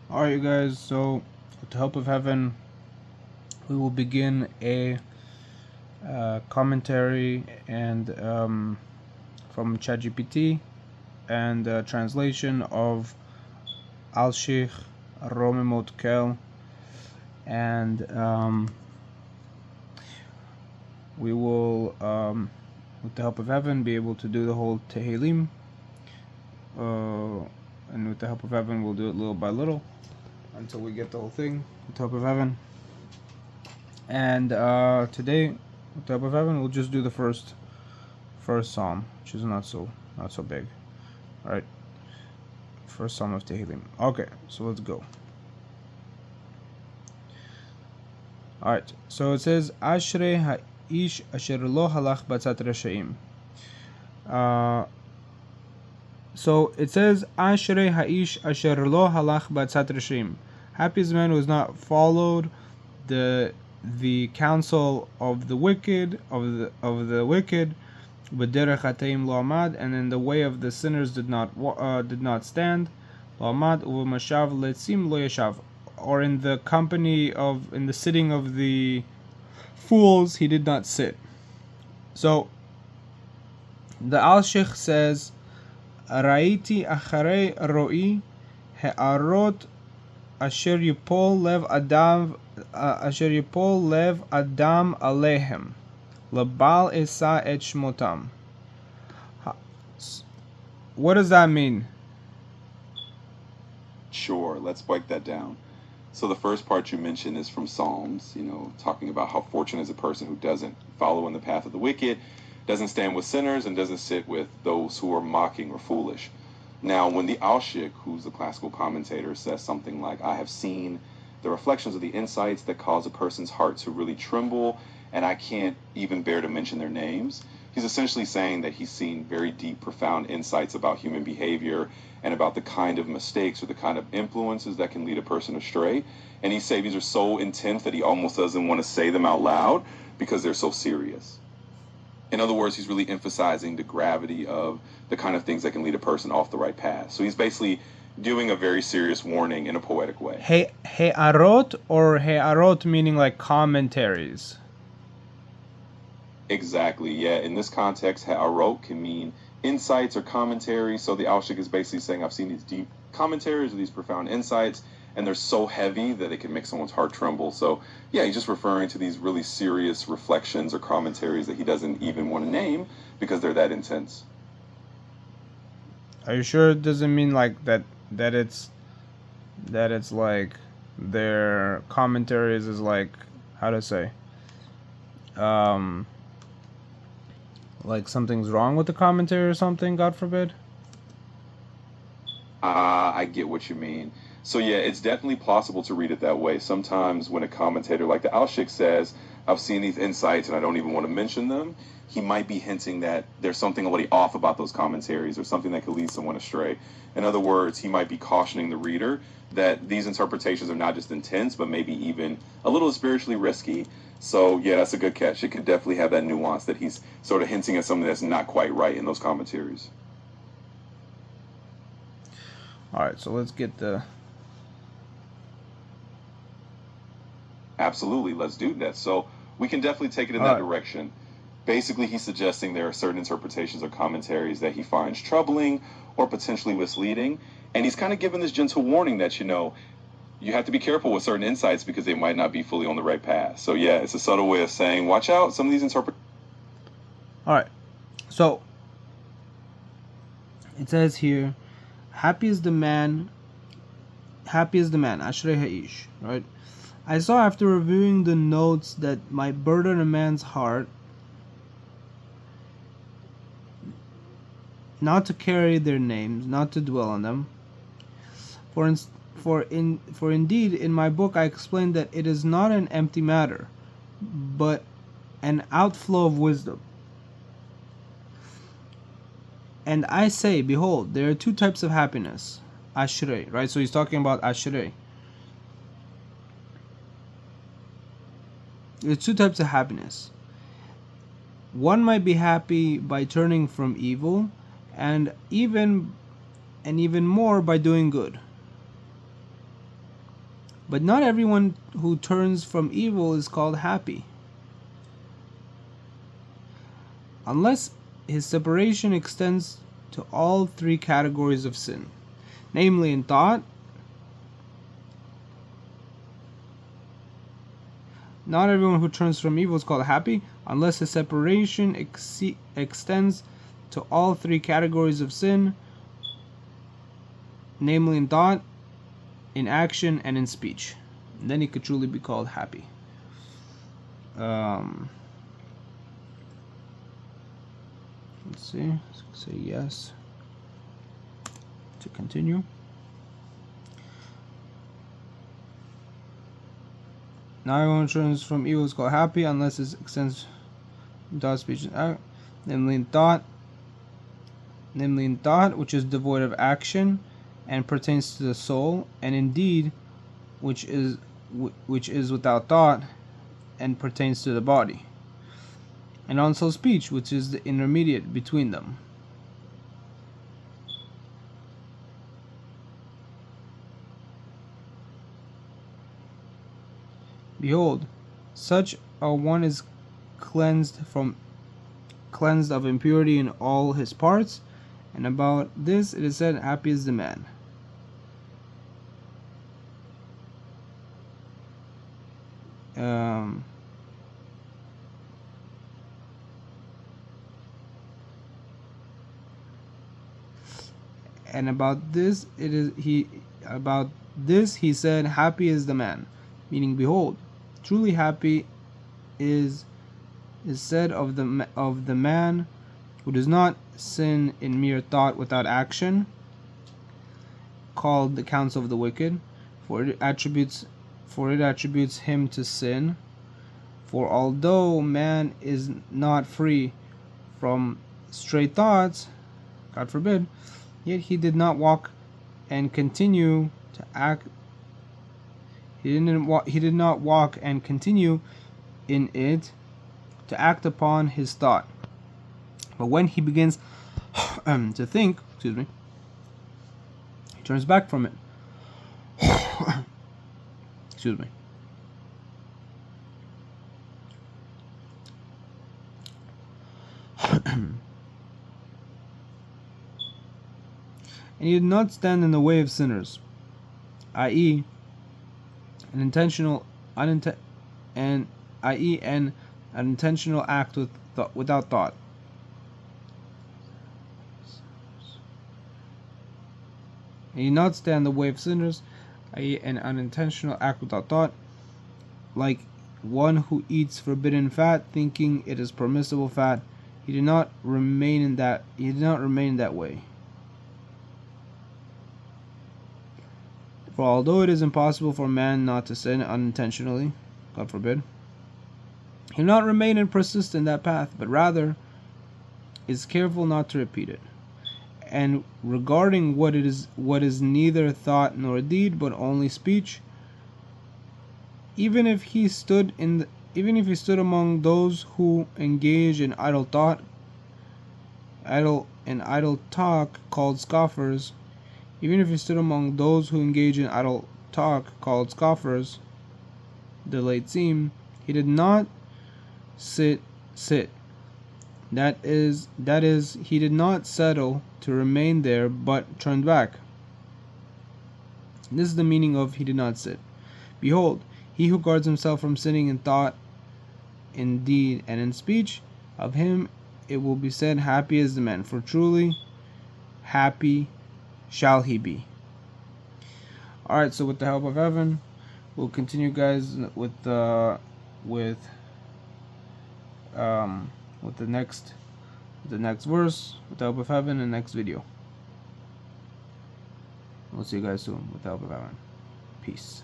Alright, you guys, so with the help of heaven, we will begin a commentary and from ChatGPT and translation of Alshikh, Romemot, and we will, with the help of heaven, be able to do the whole Tehilim. And with the help of heaven, we'll do it little by little until we get the whole thing with the help of heaven. And today, with the help of heaven, we'll just do the first psalm, which is not so big. All right, first psalm of Tehilim. Okay, so let's go. All right, so it says Ashrei ha'ish asher lo halach batzat reshaim. So it says Ashrei ha'ish asher lo halach batzat reshaim. Happy is the man who has not followed the counsel of the wicked, b'derech hataim lo amad, and in the way of the sinners did not stand. Lo amad u'mashav letzim lo yashav, or in the sitting of the fools he did not sit. So the Alshikh says, Raiti acharei ro'i he'arot asher yipol lev adam alehem lebal esa et shmotam. What does that mean? Sure, let's break that down. So the first part you mentioned is from Psalms, talking about how fortunate is a person who doesn't follow in the path of the wicked, doesn't stand with sinners, and doesn't sit with those who are mocking or foolish. Now, when the Alshikh, who's the classical commentator, says something like, I have seen the reflections of the insights that cause a person's heart to really tremble, and I can't even bear to mention their names, he's essentially saying that he's seen very deep, profound insights about human behavior and about the kind of mistakes or the kind of influences that can lead a person astray. And he says these are so intense that he almost doesn't want to say them out loud because they're so serious. In other words, he's really emphasizing the gravity of the kind of things that can lead a person off the right path. So he's basically doing a very serious warning in a poetic way. He'arot, or he'arot meaning like commentaries? Exactly, yeah. In this context, he'arot can mean insights or commentaries. So the Alshikh is basically saying, I've seen these deep commentaries or these profound insights, and they're so heavy that it can make someone's heart tremble. So yeah, he's just referring to these really serious reflections or commentaries that he doesn't even want to name because they're that intense. Are you sure it doesn't mean like that it's like their commentaries is like, how to say, like something's wrong with the commentary or something, God forbid? I get what you mean. So yeah, it's definitely possible to read it that way. Sometimes when a commentator like the Alshikh says, I've seen these insights and I don't even want to mention them, he might be hinting that there's something already off about those commentaries or something that could lead someone astray. In other words, he might be cautioning the reader that these interpretations are not just intense, but maybe even a little spiritually risky. So yeah, that's a good catch. It could definitely have that nuance that he's sort of hinting at something that's not quite right in those commentaries. All right, so let's get the... Absolutely, let's do that. So we can definitely take it in that direction. Basically, he's suggesting there are certain interpretations or commentaries that he finds troubling or potentially misleading. And he's kind of giving this gentle warning that, you have to be careful with certain insights because they might not be fully on the right path. So yeah, it's a subtle way of saying, watch out, some of these interpretations. All right, so it says here, happy is the man, Ashrei Ha'ish, right? I saw after reviewing the notes that might burden a man's heart not to carry their names, not to dwell on them. For indeed in my book I explained that it is not an empty matter, but an outflow of wisdom. And I say, behold, there are two types of happiness. Ashrei, right? So he's talking about Ashrei. There's two types of happiness. One might be happy by turning from evil, and even more by doing good. But not everyone who turns from evil is called happy, unless his separation extends to all three categories of sin, namely in thought. Not everyone who turns from evil is called happy, unless his separation extends to all three categories of sin, namely in thought, in action, and in speech. And then he could truly be called happy. Let's see. Say yes to continue. Not everyone who turns from evil is called happy, unless it extends to thought, speech, and act, namely in thought, which is devoid of action and pertains to the soul, and in deed, which is without thought and pertains to the body, and also speech, which is the intermediate between them. Behold, such a one is cleansed of impurity in all his parts, and about this it is said, happy is the man. And about this he said, happy is the man, meaning, behold, truly happy is said of the man who does not sin in mere thought without action, called the counsel of the wicked, for it attributes him to sin. For although man is not free from stray thoughts, God forbid, yet he did not walk and continue to act. He did not walk and continue in it to act upon his thought. But when he begins to think, he turns back from it. Excuse me. And he did not stand in the way of sinners, i.e., an intentional act without thought. And he did not stand in the way of sinners, i.e., an unintentional act without thought, like one who eats forbidden fat, thinking it is permissible fat. He did not remain in that way. For although it is impossible for man not to sin unintentionally, God forbid, he did not remain and persist in that path, but rather is careful not to repeat it. And regarding what is neither thought nor deed, but only speech, even if he stood among those who engage in idle talk called scoffers, the late seem, he did not sit. That is, he did not settle to remain there, but turned back. This is the meaning of he did not sit. Behold, he who guards himself from sinning in thought, in deed, and in speech, of him it will be said, happy is the man, for truly happy shall he be. Alright, so with the help of heaven, we'll continue, guys, with the next verse, with the help of heaven, in the next video. We'll see you guys soon with the help of heaven. Peace.